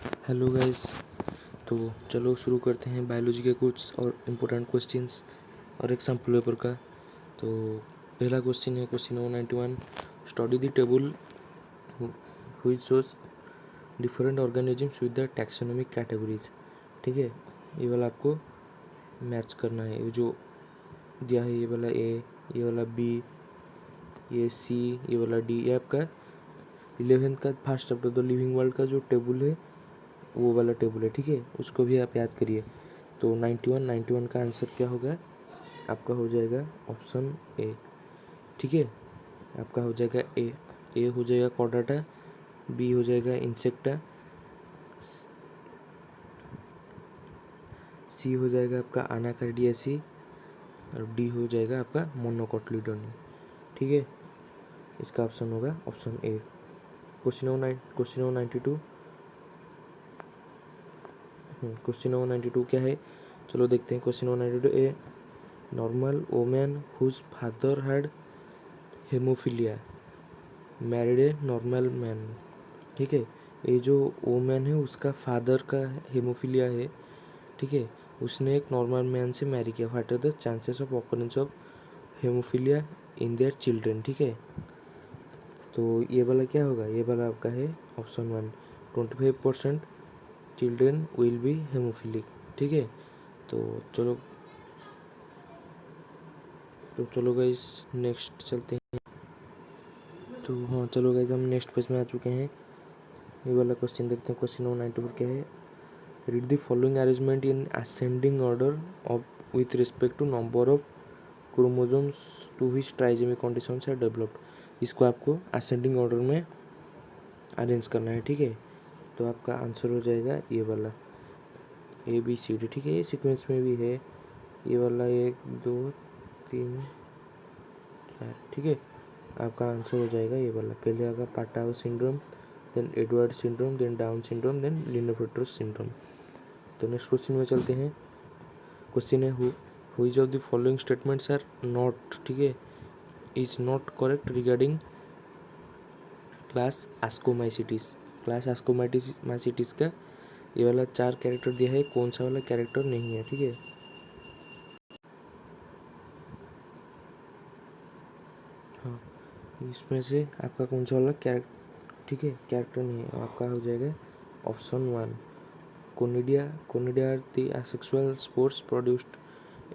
Hello guys. तो चलो शुरू करते हैं बायोलॉजी के कुछ और इम्पोर्टेंट क्वेश्चंस और एग्जाम्पल पेपर का। तो पहला क्वेश्चन है question number 91। Study the table which shows different organisms with the taxonomic categories. ठीक है, ये वाला आपको मैच करना है। ये जो दिया है ये वाला ए, ये वाला बी, ये सी, ये वाला डी, ये आपका 11th का first chapter the living world का जो टेबल है वो वाला टेबल है। ठीक है, उसको भी आप याद करिए। तो 91 का आंसर क्या होगा आपका? हो जाएगा ऑप्शन ए। ठीक है, आपका हो जाएगा ए हो जाएगा कॉर्डाटा, बी हो जाएगा इंसेक्टा, सी हो जाएगा आपका अनाकार्डियासी और डी हो जाएगा आपका मोनोकोटिलीडोनी। ठीक है, इसका ऑप्शन होगा option A. Question number 92। Question number 92 क्या है? चलो देखते हैं। Question number 92 A. Normal woman whose father had hemophilia married a normal man. ठीक है, ये जो वोमैन है उसका फादर का हेमोफीलिया है। ठीक है, उसने एक नॉर्मल मैन से मैरी किया। What are the chances of occurrence of hemophilia in their children. ठीक है, तो ये वाला क्या होगा? ये वाला आपका है option 1। 25% children will be haemophilic. ठीक है, तो चलो गाइस नेक्स्ट चलते हैं। तो हाँ चलो गाइस, हम नेक्स्ट पेज में आ चुके हैं। ये वाला क्वेश्चन देखते हैं। क्वेश्चन नंबर 94 क्या है? Read the following arrangement in ascending order of with respect to number of chromosomes to which trisomic conditions are developed. इसको आपको असेंडिंग ऑर्डर में अरेंज करना है। ठीक है, तो आपका आंसर हो जाएगा ये वाला ए बी सी डी। ठीक है, ये सीक्वेंस में भी है। ये वाला 1 2 3 4। ठीक है, आपका आंसर हो जाएगा ये वाला। पहले आएगा Patau syndrome, then Edward syndrome, then Down syndrome, then Klinefelter syndrome. तो नेक्स्ट क्वेश्चन में चलते हैं। क्वेश्चन है who is of the following statements are not, ठीक है, is not correct regarding class ascomycetes. Class ascomycetes का ये वाला 4 कैरेक्टर दिया है, कौन सा वाला कैरेक्टर नहीं है? ठीक है, हाँ, इसमें से आपका कौन सा वाला कैरेक्टर, ठीक है, कैरेक्टर नहीं है, आपका हो जाएगा option 1। Conidia are the asexual spores produced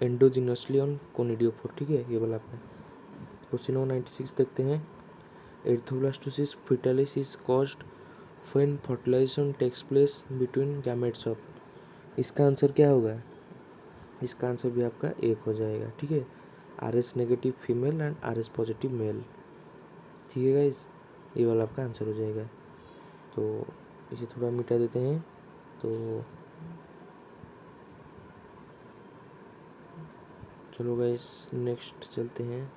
endogenously on conidiophore. ठीक है, ये वाला आपका। क्वेश्चन नंबर 96 देखते हैं। Erythroblastosis fetalis is caused when fertilisation takes place between gametes of. इसका आंसर क्या होगा? इसका आंसर भी आपका एक हो जाएगा। ठीक है, RS negative female and RS positive male. ठीक है गाइस, ये वाला आपका आंसर हो जाएगा। तो इसे थोड़ा मिटा देते हैं। तो चलो गाइस नेक्स्ट चलते हैं।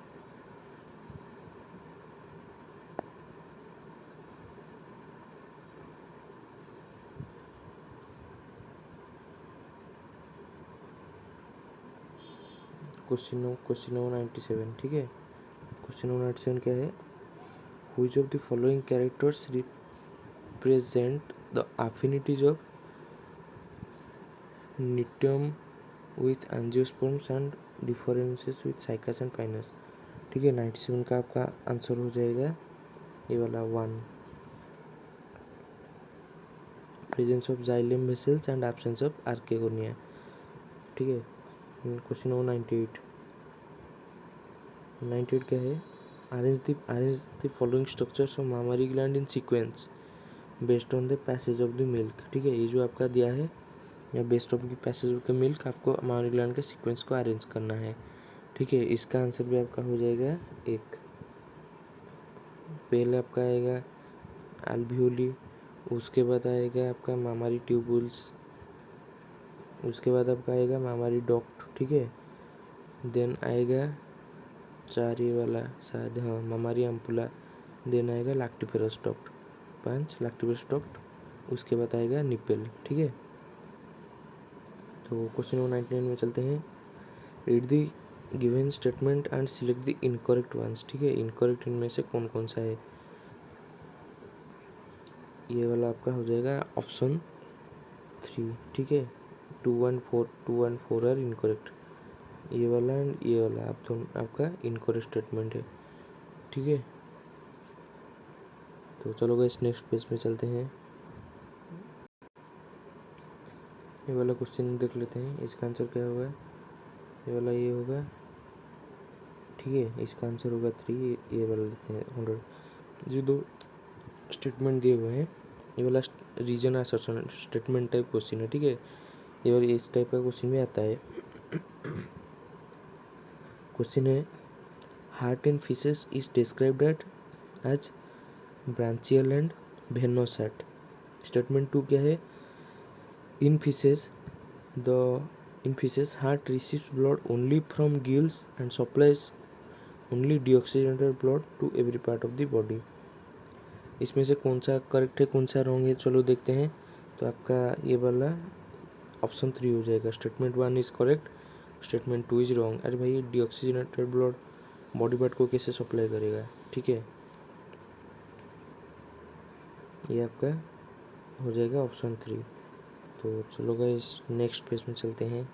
Question number 97। ठीक है, क्वेश्चन नंबर 97 क्या है? Which of the following characters represent the affinities of Gnetum with angiosperms and differences with Cycas and Pinus. ठीक है, 97 का आपका आंसर हो जाएगा ये वाला 1। Presence of xylem vessels and absence of archegonia. ठीक है, क्वेश्चन नंबर 98 क्या है? Arrange the following structures of mammary gland in sequence based on the passage of the milk. ठीक है, ये जो आपका दिया है या based of the passage of the milk, आपको मामरी ग्लैंड के सीक्वेंस को अरेंज करना है। ठीक है, इसका आंसर भी आपका हो जाएगा 1। पहले आपका आएगा एल्वियोली, उसके बाद आएगा आपका मामारी ट्यूबुल्स, उसके बाद आपका आएगा मामारी डॉक्ट। ठीक है, देन आएगा 4 ये वाला शायद, हाँ, मामारी अम्पुला, देन आएगा लैक्टिफेरस डॉक्ट, 5 लैक्टिफेरस डॉक्ट, उसके बाद आएगा निपल। ठीक है, तो क्वेश्चन नंबर 99 में चलते हैं। Read the given statement and select the incorrect ones. ठीक है, इनकरेक्ट इनमें से कौन कौन सा है? ये वाला आपका हो जाएगा ऑप्शन 3, ठीक है। 2 1 4 आर इनकरेक्ट, ये वाला एंड ये वाला आपका इनकरेक्ट स्टेटमेंट है, ठीक है। तो चलो गाइस नेक्स्ट पेज में चलते हैं। ये वाला क्वेश्चन देख लेते हैं, इसका आंसर क्या होगा। ये वाला ये होगा, ठीक है। इसका आंसर होगा 3, ये वाला देखते हैं 100। जो दो स्टेटमेंट दिए हुए हैं, ये वाला reason assertion statement type question है, ठीक है। ये वाला इस टाइप का क्वेश्चन भी आता है। क्वेश्चन है, heart in fishes is described as branchial and venous. Statement 2 क्या है, in fishes heart receives blood only from gills and supplies only deoxygenated blood to every part of the body. इसमें से कौन सा करेक्ट है, कौन सा रॉन्ग है, चलो देखते हैं। तो आपका ये वाला ऑप्शन 3 हो जाएगा। Statement 1 is correct, statement 2 is wrong. अरे भाई, डीऑक्सीजनेटेड ब्लड बॉडी पार्ट को कैसे सप्लाई करेगा, ठीक है। ये आपका हो जाएगा ऑप्शन 3। तो चलो गाइस नेक्स्ट पेज में चलते हैं।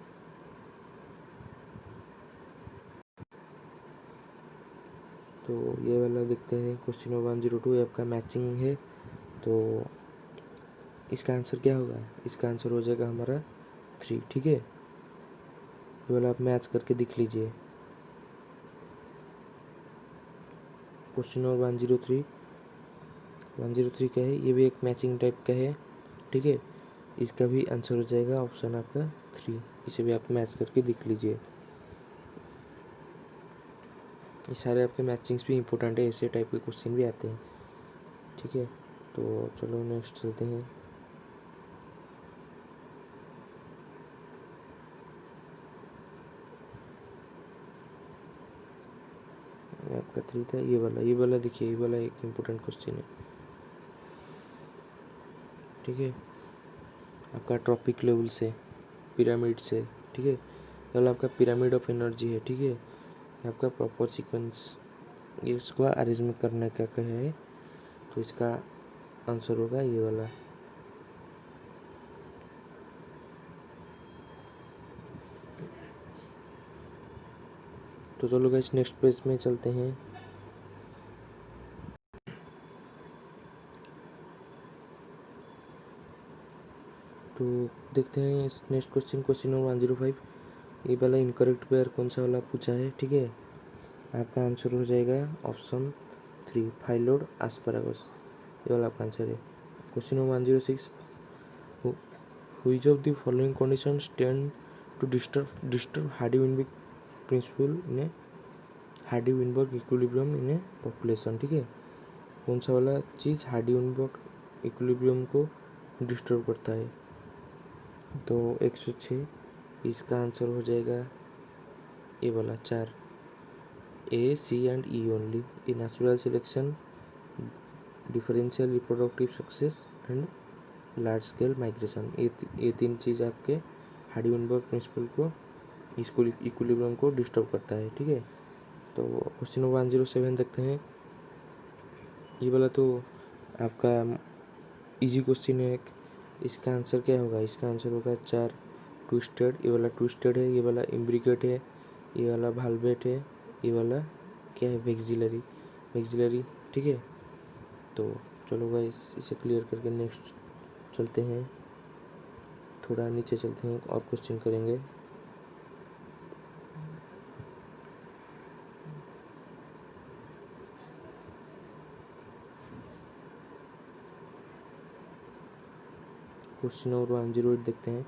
तो ये वाला देखते हैं, क्वेश्चन 102, ये आपका मैचिंग है। तो इसका आंसर क्या होगा, इसका आंसर हो जाएगा हमारा 3, ठीक है। ये वाला आप मैच करके दिख लीजिए। क्वेश्चन नंबर 103 क्या है, ये भी एक मैचिंग टाइप का है, ठीक है। इसका भी आंसर हो जाएगा ऑप्शन आपका 3, इसे भी आप मैच करके दिख लीजिए। ये सारे आपके मैचिंग्स भी इंपॉर्टेंट है, ऐसे टाइप के क्वेश्चन भी आते हैं, ठीक है। तो चलो नेक्स्ट चलते हैं। आपका 3 था, ये वाला देखिए, ये वाला एक इम्पोर्टेंट क्वेश्चन है, ठीक है। आपका ट्रॉपिक लेवल से, पिरामिड से, ठीक है। ये वाला आपका पिरामिड ऑफ एनर्जी है, ठीक है। आपका प्रॉपर सीक्वेंस, ये इसको अरेंजमेंट करने का क्या है, तो इसका आंसर होगा ये वाला। तो चलो गाइस नेक्स्ट पेज में चलते हैं। तो देखते हैं नेक्स्ट क्वेश्चन नंबर 105। ये वाला इनकरेक्ट पेयर कौन सा वाला पूछा है, ठीक है। आपका आंसर हो जाएगा ऑप्शन 3, फाइलोड एस्पैरागस, ये वाला आपका आंसर है। Question number 106, which of the following condition tend to disturb Hardy Weinberg principle in a Hardy Weinberg equilibrium in a population, ठीक है। कौन सा वाला चीज़ हार्डी-वेनबर्ग इक्विलिब्रियम को डिस्टर्ब करता है, तो 106, इसका आंसर हो जाएगा ये वाला 4, A, C and E only, A natural selection, differential reproductive success and large scale migration. ये 3 चीज़ आपके हार्डी-वेनबर्ग प्रिंसिपल को, इसको इक्विलिब्रियम को डिस्टर्ब करता है, ठीक है। तो क्वेश्चन नंबर 107 देखते हैं। ये वाला तो आपका इजी क्वेश्चन है एक। इसका आंसर क्या होगा, इसका आंसर होगा 4, ट्विस्टेड। ये वाला ट्विस्टेड है, ये वाला इम्ब्रिकेट है, ये वाला भालवेट है, ये वाला क्या है, वेक्सिलरी, ठीक है। तो चलो गाइस इसे क्लियर करके नेक्स्ट चलते हैं। थोड़ा नीचे चलते हैं और क्वेश्चन करेंगे। क्वेश्चन नंबर 108 देखते हैं।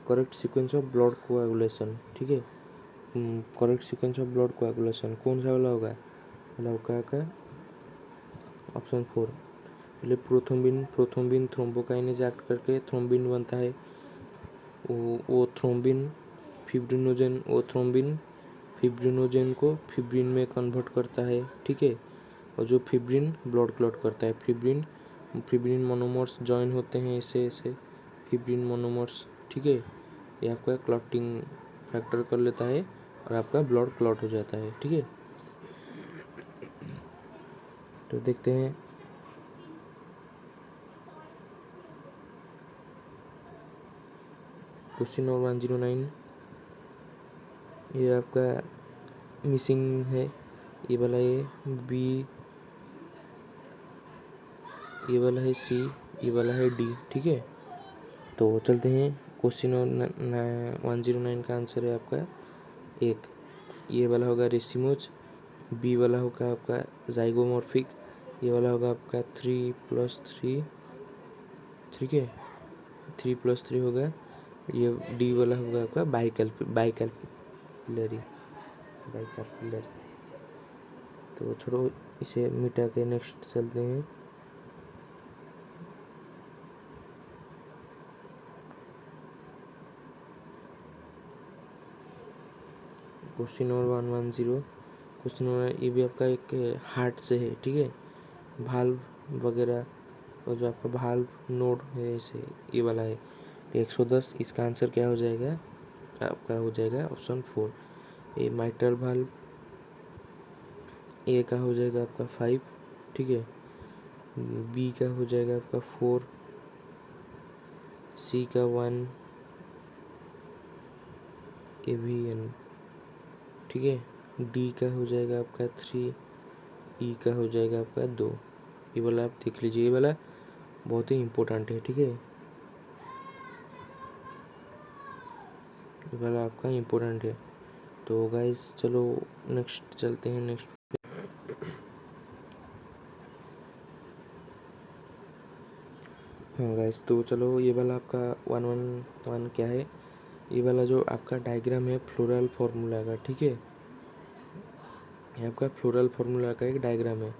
Correct sequence of blood coagulation, ठीक है। Correct sequence of blood coagulation कौन सा वाला होगा, वाला का ऑप्शन 4। पहले प्रोथ्रोम्बिन थ्रोम्बोकाइनेज एक्ट करके थ्रोम्बिन बनता है। वो थ्रोम्बिन फिब्रिनोजन को फिब्रिन में कन्वर्ट करता है, ठीक है। और जो फिब्रिन ब्लड क्लॉट करता है, फिब्रिन मोनोमर्स जॉइन होते हैं ऐसे फिब्रिन मोनोमर्स, ठीक है। ये आपका क्लॉटिंग फैक्टर कर लेता है और आपका ब्लड क्लॉट हो जाता है, ठीक है। तो देखते हैं। क्वेश्चन नंबर 109, ये आपका मिसिंग है, ये वाला ए, बी, ये वाला है सी, ये वाला है डी। ठीक है, तो चलते हैं। क्वेश्चन 109 का आंसर है आपका एक, ये वाला होगा रेसिमोज, बी वाला होगा आपका जाइगोमॉर्फिक, ये वाला होगा आपका 3+3, ठीक है, 3+3 होगा, ये डी वाला होगा आपका बाइकैल्कुलरी। तो छोड़ो, इसे मिटा के नेक्स्ट चलते हैं। क्वेश्चन नंबर 110, क्वेश्चन नंबर, ये भी आपका एक हार्ट से है। ठीक है, भाल्व वगैरह और जो आपका भाल्व नोड है इसे, ये वाला है 110। इसका आंसर क्या हो जाएगा आपका, हो जाएगा ऑप्शन 4, ये माइट्रल भाल्व। ए का हो जाएगा आपका 5, ठीक है, बी का हो जाएगा आपका 4, सी का 1, AVN, ठीक है, डी का हो जाएगा आपका 3, ई का हो जाएगा आपका 2। ये वाला आप देख लीजिए, ये वाला बहुत ही इम्पोर्टेंट है। ठीक है, ये वाला आपका इम्पोर्टेंट है। तो गाइस चलो नेक्स्ट चलते हैं। नेक्स्ट, हाँ गाइस, तो चलो ये वाला आपका 111 क्या है, ये वाला जो आपका डायग्राम है फ्लोरल फार्मूला का। ठीक है, ये आपका फ्लोरल फार्मूला का एक डायग्राम है।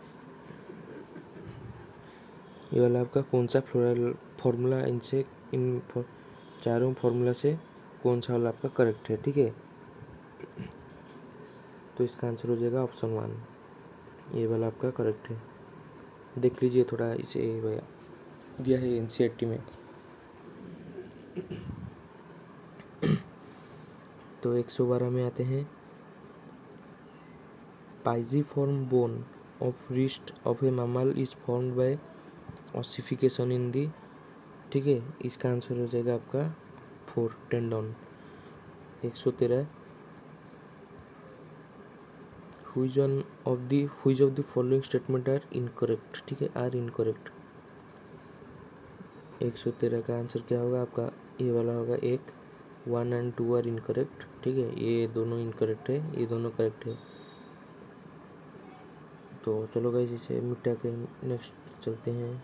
ये वाला आपका कौन सा फ्लोरल फार्मूला, इन चारों फार्मूला से कौन सा वाला आपका करेक्ट है। ठीक है, तो इसका आंसर हो जाएगा ऑप्शन 1, ये वाला आपका करेक्ट है। देख लीजिए थोड़ा, इसे भैया दिया है NCERT में। तो 112 में आते हैं। Pisiform bone of wrist of a mammal is formed by ossification in the, ठीक है, इसका आंसर हो जाएगा आपका 4, tendon. 113, which of the following statement are incorrect, ठीक है, आर इनकरेक्ट। 113 का आंसर क्या होगा आपका, ये वाला होगा 1, 1 और 2 आर इनकरेक्ट। ठीक है, ये दोनों इनकरेक्ट है, ये दोनों करेक्ट है। तो चलो गाइस, इसे मिटा के नेक्स्ट चलते हैं।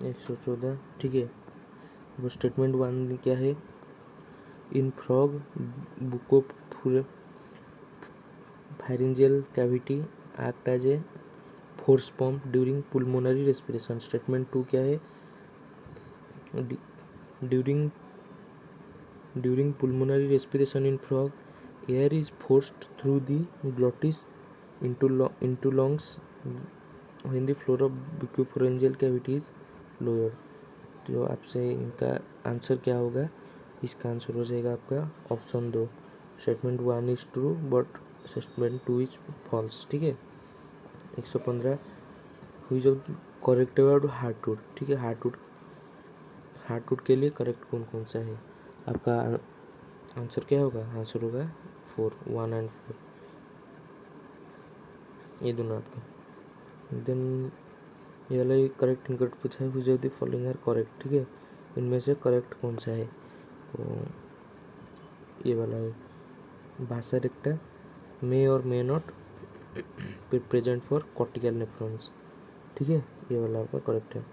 एक 114, ठीक है, वो स्टेटमेंट 1 क्या है, इन फ्रॉग बुको pharyngeal cavity act as a force pump during pulmonary respiration। Statement 2 क्या है, during pulmonary respiration in frog, air is forced through the glottis into lungs when the floor of bucopharyngeal cavity is lowered। तो आपसे इनका answer क्या होगा, इसका answer हो जाएगा आपका option 2, statement 1 is true but statement 2 is false. ठीक है, 115, हुई जो करेक्ट वर्ड हार्टवुड, ठीक है, हार्टवुड के लिए करेक्ट कौन कौन सा है, आपका आंसर क्या होगा, आंसर होगा 4, 1 और 4, ये दोनों आपके। देन ये वाला करेक्ट इनकरेक्ट पूछा है, हुई of the following are correct, ठीक है, इनमें से करेक्ट कौन सा है, तो ये वाला है, भाषा रेक्टा मे और may not present for cortical nephrons. ठीक है, ये वाला आपका करेक्ट है।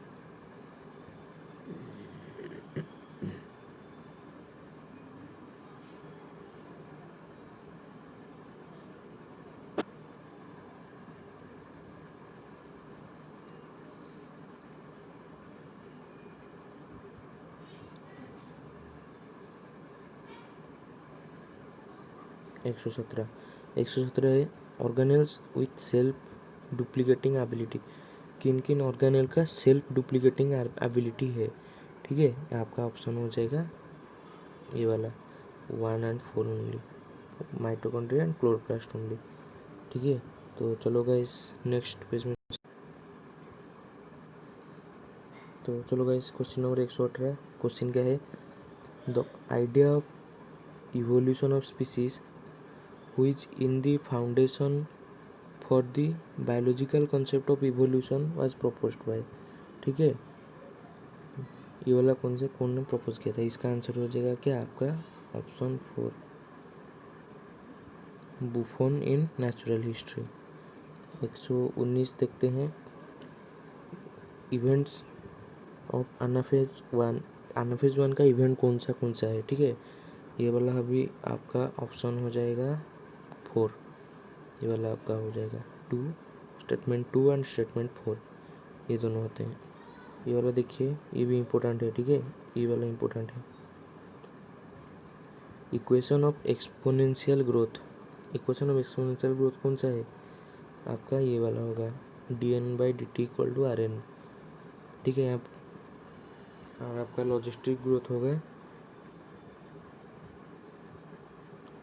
एक सौ सत्रह है, organelles with self duplicating ability, किन किन ऑर्गेनेल का सेल्फ डुप्लीकेटिंग एबिलिटी है, ठीक है। आपका ऑप्शन हो जाएगा ये वाला 1 and 4 only, mitochondria and chloroplast only, ठीक है। तो चलो गाइस नेक्स्ट पेज में, तो चलो गाइस क्वेश्चन नंबर 118 क्वेश्चन क्या है, the idea of evolution of species which in the foundation for the biological concept of evolution was proposed by, ठीक है। ये वाला कौन ने प्रपोज किया था, इसका आंसर हो जाएगा क्या आपका option 4, Buffon in natural history. 119 देखते हैं, इवेंट्स ऑफ अनाफेज 1 का इवेंट कौन सा है, ठीक है। ये वाला अभी आपका ऑप्शन हो जाएगा 4, ये वाला आपका हो जाएगा 2, स्टेटमेंट 2 एंड स्टेटमेंट 4, ये दोनों होते हैं। ये वाला देखिए, ये भी इम्पोर्टेंट है, ठीक है, ये वाला इम्पोर्टेंट है। Equation of exponential growth, equation of exponential growth कौन सा है आपका, ये वाला होगा dn/dt इक्वल टू rn, ठीक है। और आपका लॉजिस्टिक ग्रोथ होगा,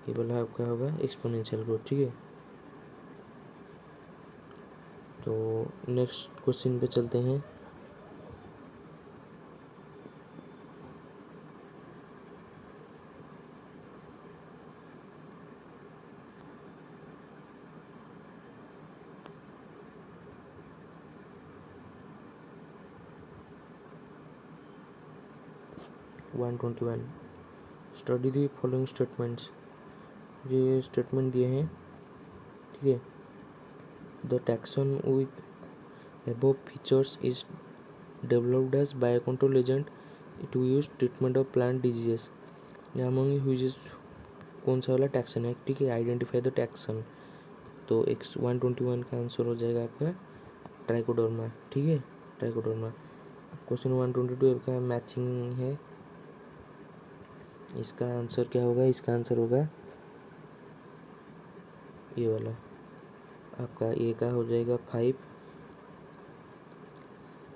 ये वाला आपका होगा एक्सपोनेंशियल ग्रोथ, ठीक है। तो नेक्स्ट क्वेश्चन पे चलते हैं, one 21 study the following statements, ये स्टेटमेंट दिए हैं, ठीक है। The taxon with above features is developed as biocontrol agent to use treatment of plant diseases, among uses कौन सा वाला टैक्सन है, ठीक है। आइडेंटिफाई द टैक्सन, तो 121 का आंसर हो जाएगा आपका ट्राइकोडर्मा, ठीक है, ट्राइकोडर्मा। क्वेश्चन 122 का मैचिंग है, इसका आंसर क्या होगा, इसका आंसर होगा ये वाला आपका, ए का हो जाएगा 5,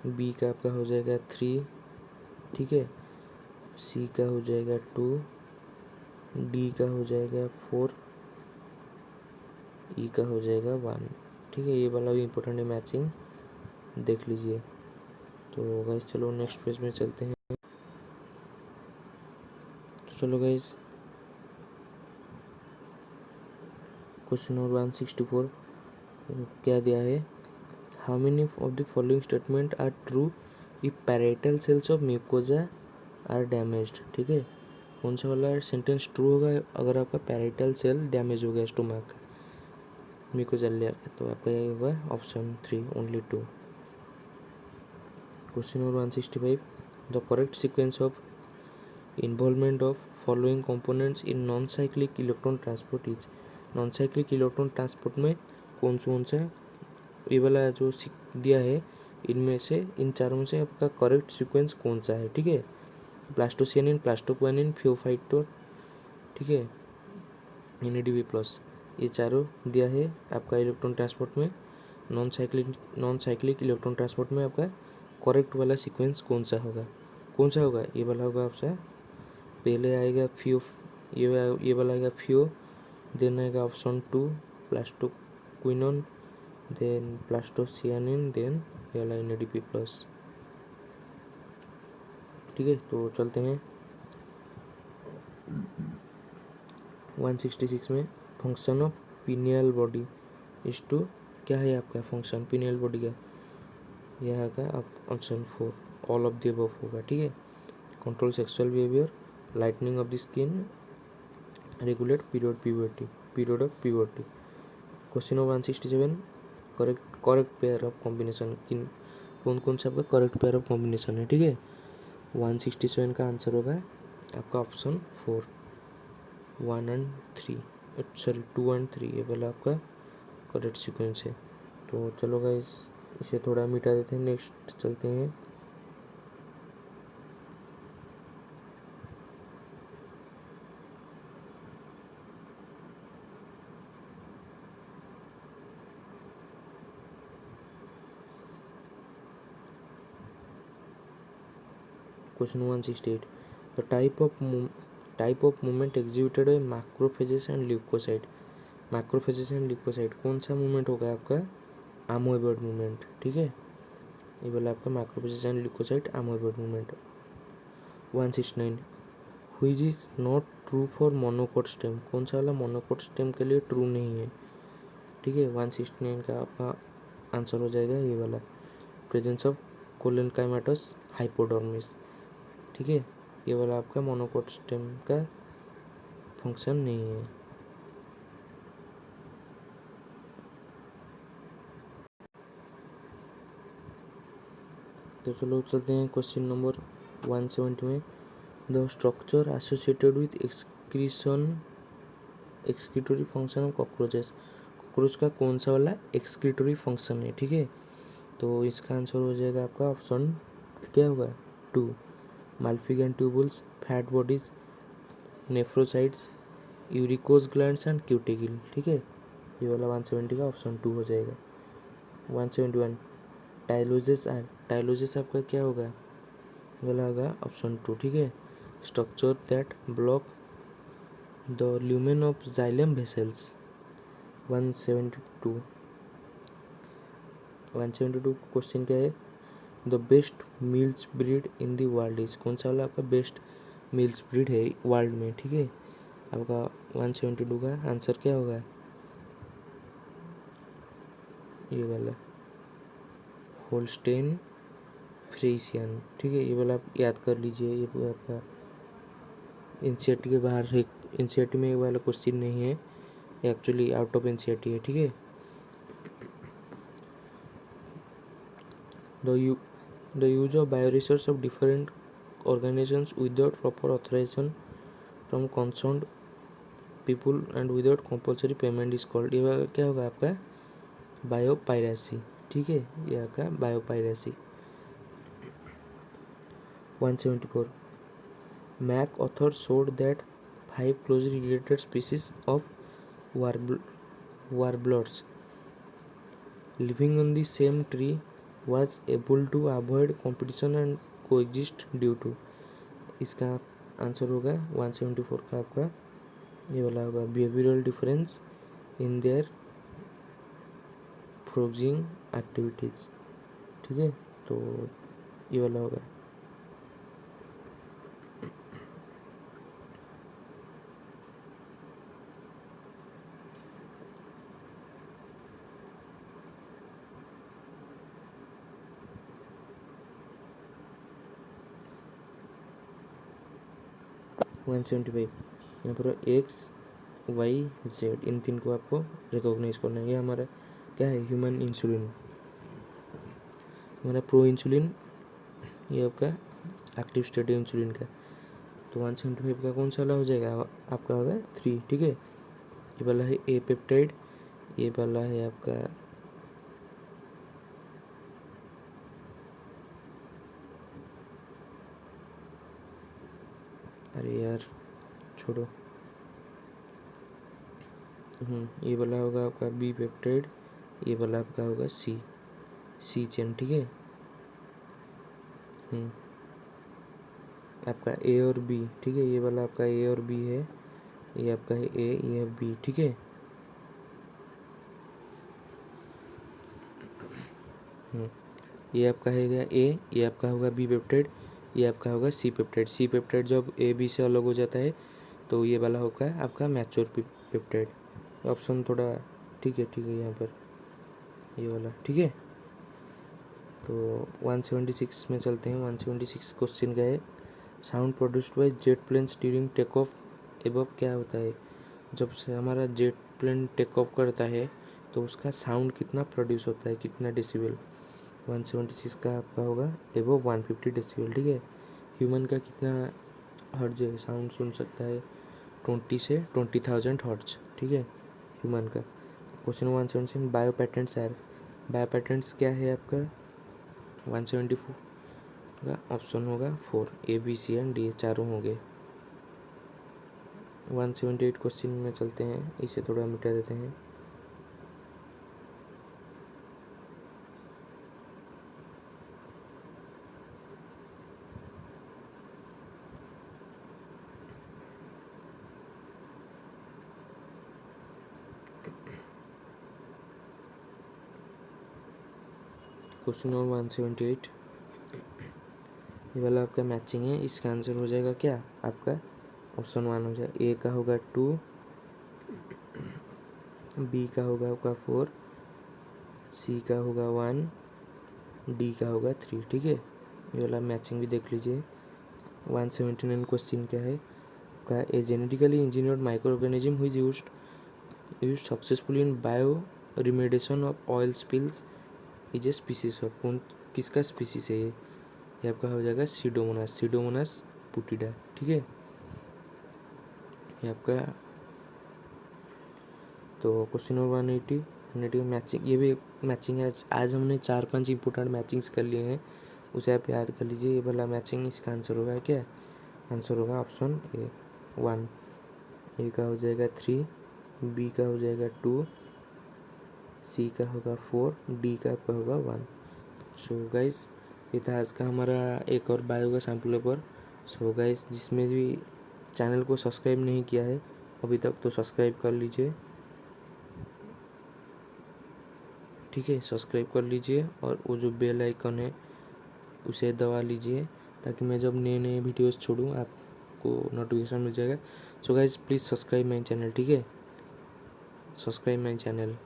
बी का आपका हो जाएगा 3, ठीक है, सी का हो जाएगा 2, डी का हो जाएगा 4, ई का हो जाएगा 1, ठीक है। ये वाला भी इम्पोर्टेंट है, मैचिंग देख लीजिए। तो गाइस चलो नेक्स्ट पेज में चलते हैं, तो चलो गाइस क्वेश्चन नंबर 164 क्या दिया है, how many of the following statement are true if parietal cells of mucosa are damaged, ठीक है। कौन सा वाला सेंटेंस ट्रू होगा अगर आपका पैरेटल सेल डैमेज हो गया स्टोमक का, म्यूकोजा लेयर का, तो आपका ये होगा option 3 only 2। Question number 165 the correct sequence of involvement of following components in non cyclic electron transport is, non cyclic electron transport में कौन सा ये वाला जो दिया है, इनमें से इन चारों में से आपका करेक्ट सीक्वेंस कौन सा है, ठीक है। प्लास्टोसियानिन, प्लास्टोक्वानिन, फियोफाइटोर, ठीक है, NADP प्लस, ये चारों दिया है आपका इलेक्ट्रॉन ट्रांसपोर्ट में, नॉन साइक्लिक इलेक्ट्रॉन ट्रांसपोर्ट में आपका करेक्ट वाला सीक्वेंस कौन सा होगा, ये वाला होगा आपका, पहले आएगा फियो, ये वाला आएगा फियो, देन आएगा ऑप्शन 2 प्लास्टोक्विनोन, देन प्लास्टोसियानिन, देन ये वाला NADP प्लस, ठीक है। तो चलते हैं 166 में, function of pineal body is to, क्या है आपका फंक्शन पिनियल बॉडी का, यह है का option 4 all of the above होगा, ठीक है। Control sexual behaviour, lightning of the skin, regulate period of puberty. Question number 167 correct pair of combination, कौन सा आपका करेक्ट पेयर ऑफ कॉम्बिनेशन है, ठीक है। 167 का आंसर होगा आपका ऑप्शन 4 1 and 3, सॉरी 2 and 3, ये वाला आपका करेक्ट सीक्वेंस है। तो चलो गाइस इसे थोड़ा मिटा देते हैं, नेक्स्ट चलते हैं। Question 168, the type of movement executed by macrophages and leucocyte. Macrophages and leucocyte कौन सा मूवमेंट होगा आपका? अमोएबॉइड मूवमेंट, ठीक है। ये बोला आपका macrophages and leucocyte amoeboid movement. 169, which is not true for monocot stem. कौन सा वाला मोनोकोट स्टेम के लिए ट्रू नहीं है, ठीक है। 169 का आपका आंसर हो जाएगा ये वाला, प्रेजेंस ऑफ कोलेनकाइमेटस हाइपोडर्मिस, ठीक है। ये वाला आपका मोनोकोट स्टेम का फंक्शन नहीं है। तो चलो चलते हैं क्वेश्चन नंबर 170 में। The structure associated with एक्सक्रीटोरी function of cockroaches. Cockroach का कौन सा वाला एक्सक्रीटोरी फंक्शन है, ठीक है। तो इसका आंसर हो जाएगा आपका ऑप्शन क्या होगा? 2, Malpighian tubules, fat bodies, nephrocytes, uricose glands and cuticle, ठीक है। ये वाला 170 का ऑप्शन 2 हो जाएगा। 171, टाइलोजेस आर। टाइलोजेस आपका क्या होगा? वाला होगा ऑप्शन 2, ठीक है। Structure that block the lumen of xylem vessels. 172 question क्या है? The best mills breed in the world is. कौन सा वाला आपका बेस्ट मिल्स ब्रीड है वर्ल्ड में, ठीक है। आपका 172 का आंसर क्या होगा? ये वाला होल्स्टेन फ्रीसियन, ठीक है। ये वाला आप याद कर लीजिए, ये पूरा आपका एनसीईआरटी के बाहर है। एनसीईआरटी में ये वाला क्वेश्चन नहीं है, एक्चुअली आउट ऑफ एनसीईआरटी है, ठीक है। The use of bioresource of different organisations without proper authorisation from concerned people and without compulsory payment is called. ये क्या होगा आपका? बायोपायरेसी, ठीक है। ये आपका biopiracy. 174, MacArthur showed that 5 closely related species of warblers living on the same tree was able to avoid competition and coexist due to। इसका आंसर होगा 174 का आपका ये वाला होगा, behavioural difference in their foraging activities, ठीक है। तो ये वाला होगा। वन 175 यहाँ पर एक्स वाई जेड, इन तीन को आपको रिकॉग्नाइज करना है। ये हमारा क्या है? ह्यूमन इंसुलिन, हमारा प्रो इंसुलिन, ये आपका एक्टिव स्टेट इंसुलिन का। तो 175 का कौन सा वाला हो जाएगा? आपका होगा 3, ठीक है। ये वाला है ए पेप्टाइड, ये वाला है आपका अरे यार छोड़ो, ये वाला होगा आपका बी पेप्टाइड, ये वाला आपका होगा सी चेन, ठीक है। आपका ए और बी, ठीक है। ये वाला आपका ए और बी है, ये आपका है ए, ये है बी, ठीक है। ये आपका है ए, ये आपका होगा बी पेप्टाइड, ये आपका होगा सी पेप्टाइड। सी पेप्टाइड जब ए बी से अलग हो जाता है तो ये वाला होगा आपका मैच्योर पेप्टाइड। ऑप्शन थोड़ा ठीक है यहाँ पर ये वाला, ठीक है। तो 176 में चलते हैं। 176 क्वेश्चन का है, sound produced by jet planes during take off above क्या होता है? जब से हमारा जेट प्लेन टेक ऑफ करता है तो उसका साउंड कितना प्रोड्यूस होता है, कितना डेसिबल? 176 का आपका होगा एबव 150 डेसिबल, ठीक है। ह्यूमन का कितना हर्ट्ज है साउंड सुन सकता है? 20 से 20,000 हर्ट्ज, ठीक है, ह्यूमन का। Question 177, bio patents are. Bio patents क्या है आपका? 174 का ऑप्शन होगा 4, A B C and D, चारों हो गए। 178 क्वेश्चन में चलते हैं, इसे थोड़ा मिटा देते हैं। क्वेश्चन नंबर 178, ये वाला आपका मैचिंग है। इसका आंसर हो जाएगा क्या आपका? ऑप्शन 1 हो जाएगा। ए का होगा 2, बी का होगा आपका 4, सी का होगा 1, डी का होगा 3। ठीक है, ये वाला मैचिंग भी देख लीजिए। 179 क्वेश्चन क्या है का? ए जेनेटिकली इंजीनियर्ड माइक्रो ऑर्गेनिज्म हुई used successfully in bio remediation of oil spills is a species of. कौन किसका स्पीसीज है ये आपका हो जाएगा सीडोमोनास पुटिडा। ठीक है, ये आपका। तो क्वेश्चन नंबर 180 मैचिंग, ये भी मैचिंग है। आज हमने 4-5 इंपॉर्टेंट मैचिंग्स कर लिए हैं, उसे आप याद कर लीजिए। ये वाला मैचिंग, इसका आंसर होगा क्या? आंसर होगा ऑप्शन ए 1। ए का हो जाएगा 3, बी का हो जाएगा 2, सी का होगा 4, डी का आपका होगा 1। सो गाइस, ये था आज का हमारा एक और बायो का सैम्पल पेपर। सो गाइस, जिसमें भी चैनल को सब्सक्राइब नहीं किया है अभी तक तो सब्सक्राइब कर लीजिए। ठीक है, सब्सक्राइब कर लीजिए और वो जो बेल आइकन है उसे दबा लीजिए, ताकि मैं जब नए नए वीडियोस छोड़ूँ आपको नोटिफिकेशन मिल जाएगा। So guys, please subscribe my channel. ठीक है, सब्सक्राइब माई चैनल।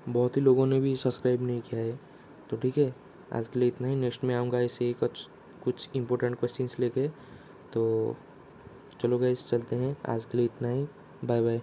बहुत ही लोगों ने भी सब्सक्राइब नहीं किया है, तो ठीक है, आज के लिए इतना ही। नेक्स्ट में आऊँगा ऐसे ही कुछ इंपॉर्टेंट क्वेश्चंस लेके। तो चलो गाइस, चलते हैं। आज के लिए इतना ही। Bye bye.